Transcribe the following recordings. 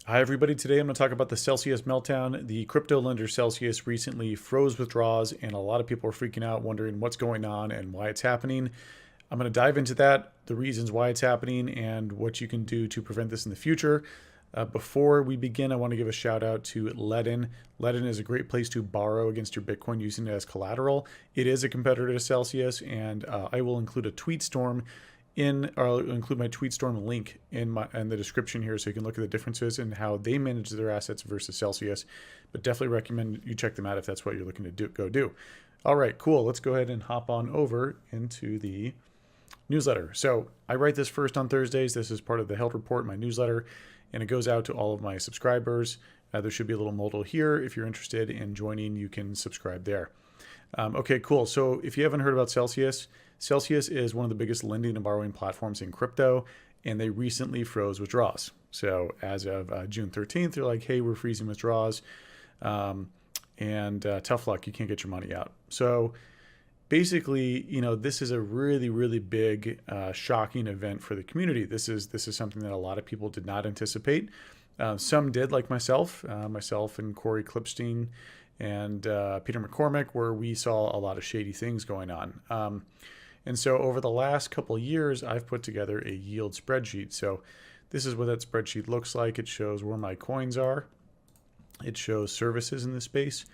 Hi, everybody. Today I'm going to talk about the Celsius meltdown. The crypto lender Celsius recently froze withdrawals, and a lot of people are freaking out, wondering what's going on and why it's happening. I'm going to dive into that, the reasons why it's happening, and what you can do to prevent this in the future. Before we begin, I want to give a shout out to Ledn. Ledn is a great place to borrow against your Bitcoin using it as collateral. It is a competitor to Celsius, and I will include a tweet storm or I'll include my TweetStorm link in the description here, so you can look at the differences and how they manage their assets versus Celsius. But definitely recommend you check them out if that's what you're looking to go do. All right, cool. Let's go ahead and hop on over into the newsletter. So I write this first on Thursdays. This is part of the Held Report, my newsletter, and it goes out to all of my subscribers. There should be a little modal here. If you're interested in joining, you can subscribe there. Okay, cool. So if you haven't heard about Celsius, Celsius is one of the biggest lending and borrowing platforms in crypto, and they recently froze withdrawals. So as of June 13th, they're like, hey, we're freezing withdrawals, and tough luck, you can't get your money out. So basically, this is a really, really big, shocking event for the community. This is something that a lot of people did not anticipate. Some did, like myself and Corey Klippstein and Peter McCormick, where we saw a lot of shady things going on. And so over the last couple of years, I've put together a yield spreadsheet. So this is what that spreadsheet looks like. It shows where my coins are. It shows services in the space.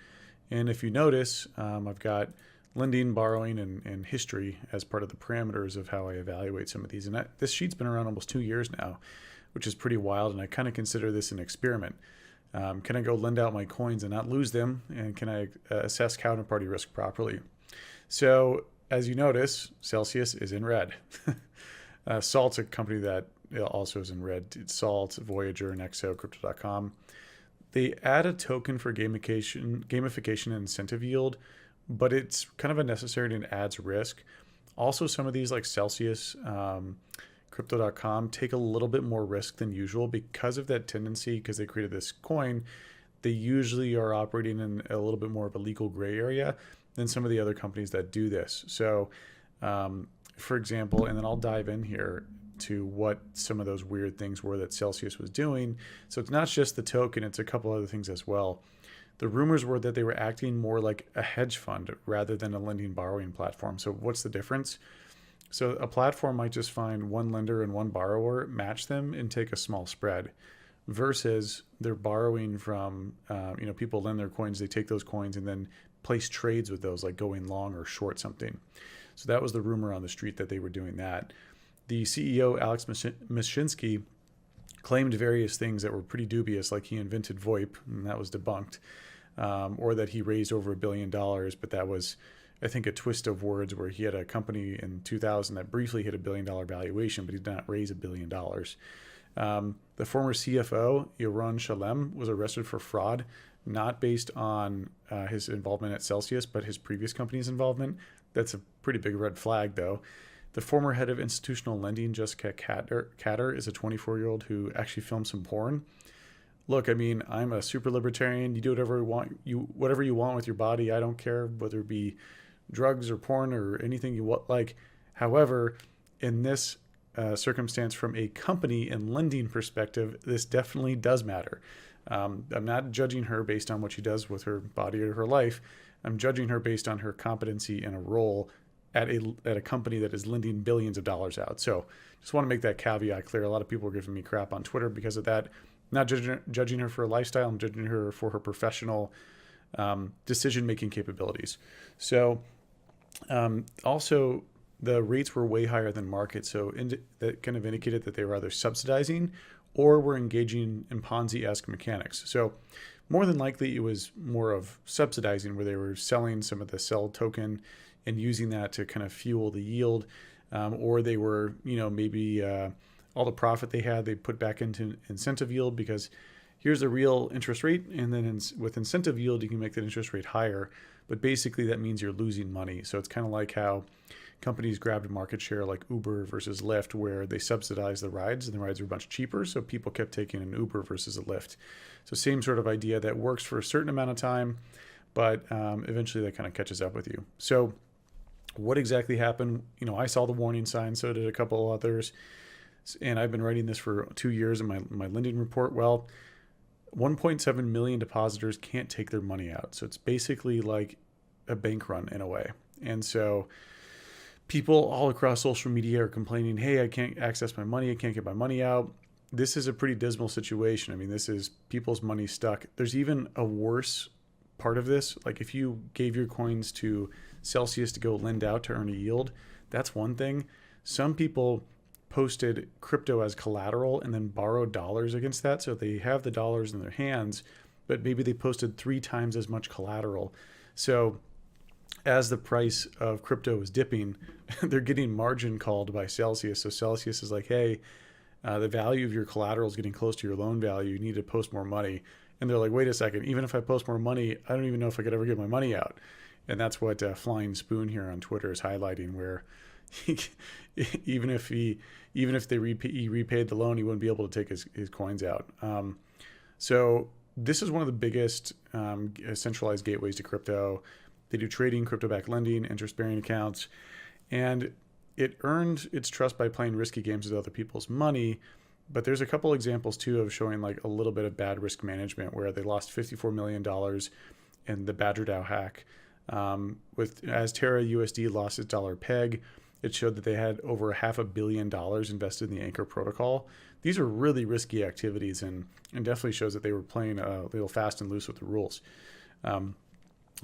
And if you notice, I've got lending, borrowing, and history as part of the parameters of how I evaluate some of these. And this sheet's been around almost 2 years now, which is pretty wild. And I kind of consider this an experiment. Can I go lend out my coins and not lose them? And can I assess counterparty risk properly? So as you notice, Celsius is in red. Salt's a company that also is in red. It's Salt, Voyager, Nexo, Crypto.com. They add a token for gamification and incentive yield, but it's kind of unnecessary and adds risk. Also, some of these like Celsius, Crypto.com take a little bit more risk than usual because of that tendency, because they created this coin. They usually are operating in a little bit more of a legal gray area than some of the other companies that do this. So, for example, and then I'll dive in here to what some of those weird things were that Celsius was doing. So it's not just the token, it's a couple other things as well. The rumors were that they were acting more like a hedge fund rather than a lending borrowing platform. So what's the difference? So a platform might just find one lender and one borrower, match them, and take a small spread, versus they're borrowing from, people lend their coins, they take those coins and then place trades with those, like going long or short something. So that was the rumor on the street, that they were doing that. The CEO, Alex Mashinsky, claimed various things that were pretty dubious, like he invented VoIP, and that was debunked, or that he raised over $1 billion, but that was, I think, a twist of words, where he had a company in 2000 that briefly hit $1 billion valuation, but he did not raise $1 billion. The former CFO, Yaron Shalem, was arrested for fraud, not based on his involvement at Celsius, but his previous company's involvement. That's a pretty big red flag, though. The former head of institutional lending, Jessica Catter, is a 24-year-old who actually filmed some porn. Look, I mean, I'm a super libertarian. You do whatever you want with your body. I don't care whether it be drugs or porn or anything you want. Like, however, in this circumstance, from a company and lending perspective, this definitely does matter. I'm not judging her based on what she does with her body or her life. I'm judging her based on her competency in a role at a company that is lending billions of dollars out. So just want to make that caveat clear. A lot of people are giving me crap on Twitter because of that. I'm not judging her for her lifestyle. I'm judging her for her professional decision-making capabilities. So also, the rates were way higher than market. So that kind of indicated that they were either subsidizing or were engaging in Ponzi-esque mechanics. So more than likely, it was more of subsidizing, where they were selling some of the Cell token and using that to kind of fuel the yield, or they were, maybe all the profit they had, they put back into incentive yield, because here's the real interest rate, and then with incentive yield, you can make that interest rate higher. But basically, that means you're losing money. So it's kind of like how companies grabbed market share, like Uber versus Lyft, where they subsidized the rides, and the rides were much cheaper, so people kept taking an Uber versus a Lyft. So same sort of idea that works for a certain amount of time, but eventually that kind of catches up with you. So what exactly happened? I saw the warning sign, so did a couple others, and I've been writing this for 2 years in my lending report. Well, 1.7 million depositors can't take their money out. So it's basically like a bank run in a way. And so people all across social media are complaining, hey, I can't access my money. I can't get my money out. This is a pretty dismal situation. I mean, this is people's money stuck. There's even a worse part of this. Like if you gave your coins to Celsius to go lend out to earn a yield, that's one thing. Some people posted crypto as collateral and then borrowed dollars against that. So they have the dollars in their hands, but maybe they posted 3 times as much collateral. So as the price of crypto is dipping, they're getting margin called by Celsius. So Celsius is like, hey, the value of your collateral is getting close to your loan value. You need to post more money. And they're like, wait a second, even if I post more money, I don't even know if I could ever get my money out. And that's what Flying Spoon here on Twitter is highlighting, where even if he repaid the loan, he wouldn't be able to take his coins out. So this is one of the biggest centralized gateways to crypto. They do trading, crypto-backed lending, interest-bearing accounts, and it earned its trust by playing risky games with other people's money. But there's a couple examples too of showing like a little bit of bad risk management, where they lost $54 million in the BadgerDAO hack. As Terra USD lost its dollar peg, it showed that they had over $500 million invested in the Anchor protocol. These are really risky activities, and definitely shows that they were playing a little fast and loose with the rules. And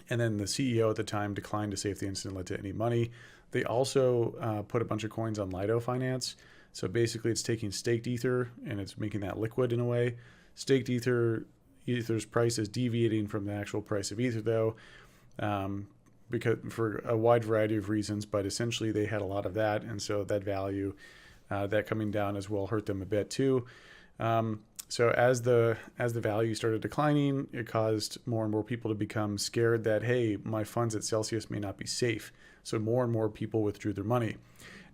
then the CEO at the time declined to say if the incident led to any money. They also put a bunch of coins on Lido Finance. So basically it's taking staked Ether and it's making that liquid in a way. Staked Ether's price is deviating from the actual price of Ether though, because for a wide variety of reasons, but essentially they had a lot of that. And so that value, that coming down as well hurt them a bit too. So as the value started declining, it caused more and more people to become scared that, hey, my funds at Celsius may not be safe. So more and more people withdrew their money.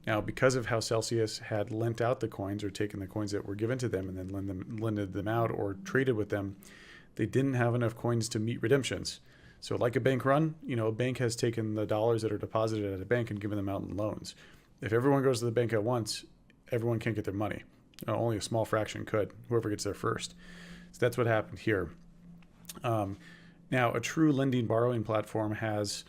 Now, because of how Celsius had lent out the coins, or taken the coins that were given to them and then lended them out or traded with them, they didn't have enough coins to meet redemptions. So like a bank run, a bank has taken the dollars that are deposited at a bank and given them out in loans. If everyone goes to the bank at once, everyone can't get their money. Only a small fraction could, whoever gets there first. So that's what happened here. Now, a true lending borrowing platform has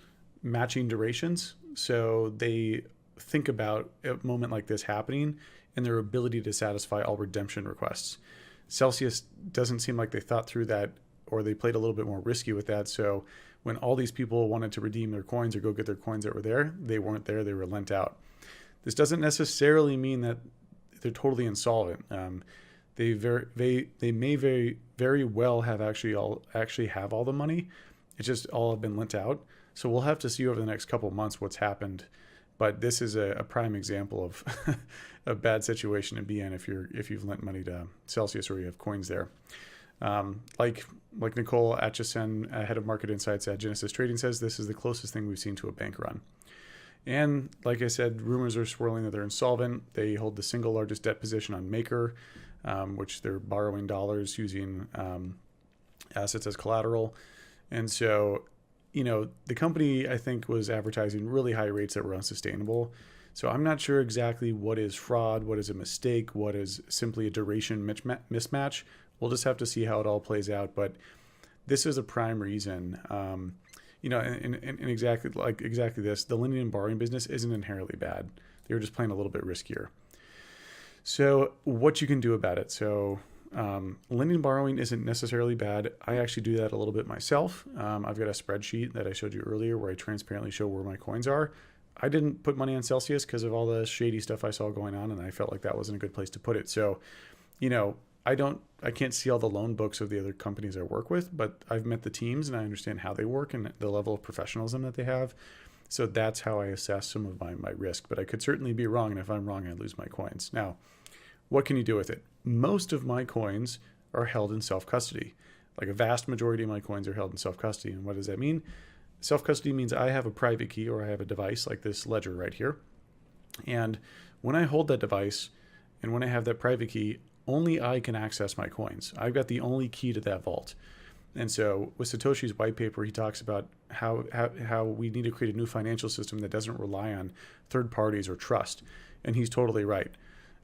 matching durations. So they think about a moment like this happening and their ability to satisfy all redemption requests. Celsius doesn't seem like they thought through that, or they played a little bit more risky with that. So when all these people wanted to redeem their coins or go get their coins that were there, they weren't there, they were lent out. This doesn't necessarily mean that they're totally insolvent. They may very well have actually have all the money. It's just all have been lent out. So we'll have to see over the next couple of months what's happened. But this is a prime example of a bad situation to be in if you've lent money to Celsius or you have coins there. Like Nicole Atchison, head of market insights at Genesis Trading, says, this is the closest thing we've seen to a bank run. And like I said, rumors are swirling that they're insolvent. They hold the single largest debt position on Maker, which they're borrowing dollars using assets as collateral. And so, the company, I think, was advertising really high rates that were unsustainable. So I'm not sure exactly what is fraud, what is a mistake, what is simply a duration mismatch. We'll just have to see how it all plays out. But this is a prime reason. And exactly this, the lending and borrowing business isn't inherently bad. They were just playing a little bit riskier. So what you can do about it. So lending and borrowing isn't necessarily bad. I actually do that a little bit myself. I've got a spreadsheet that I showed you earlier where I transparently show where my coins are. I didn't put money on Celsius because of all the shady stuff I saw going on, and I felt like that wasn't a good place to put it. So, I can't see all the loan books of the other companies I work with, but I've met the teams and I understand how they work and the level of professionalism that they have. So that's how I assess some of my risk, but I could certainly be wrong. And if I'm wrong, I lose my coins. Now, what can you do with it? Most of my coins are held in self-custody. Like a vast majority of my coins are held in self-custody. And what does that mean? Self-custody means I have a private key, or I have a device like this ledger right here. And when I hold that device and when I have that private key, only I can access my coins. I've got the only key to that vault. And so with Satoshi's white paper, he talks about how we need to create a new financial system that doesn't rely on third parties or trust. And he's totally right.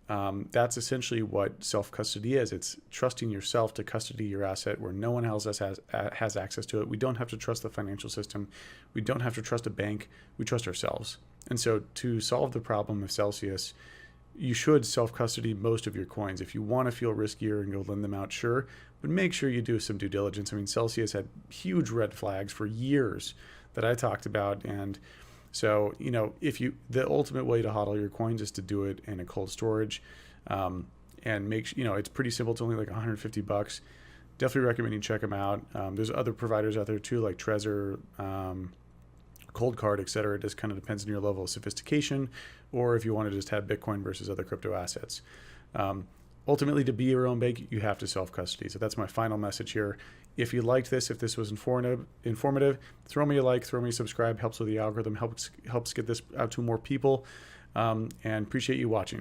That's essentially what self-custody is. It's trusting yourself to custody your asset where no one else has access to it. We don't have to trust the financial system. We don't have to trust a bank. We trust ourselves. And so to solve the problem of Celsius, you should self-custody most of your coins. If you want to feel riskier and go lend them out, sure, but make sure you do some due diligence. I mean, Celsius had huge red flags for years that I talked about, and so, the ultimate way to hodl your coins is to do it in a cold storage, and it's pretty simple. It's only like $150. Definitely recommend you check them out. There's other providers out there too, like Trezor, Cold Card, etc. It just kind of depends on your level of sophistication, or if you want to just have Bitcoin versus other crypto assets. Ultimately, to be your own bank, you have to self-custody. So that's my final message here. If you liked this, if this was informative, throw me a like, throw me a subscribe. Helps with the algorithm, helps get this out to more people, and appreciate you watching.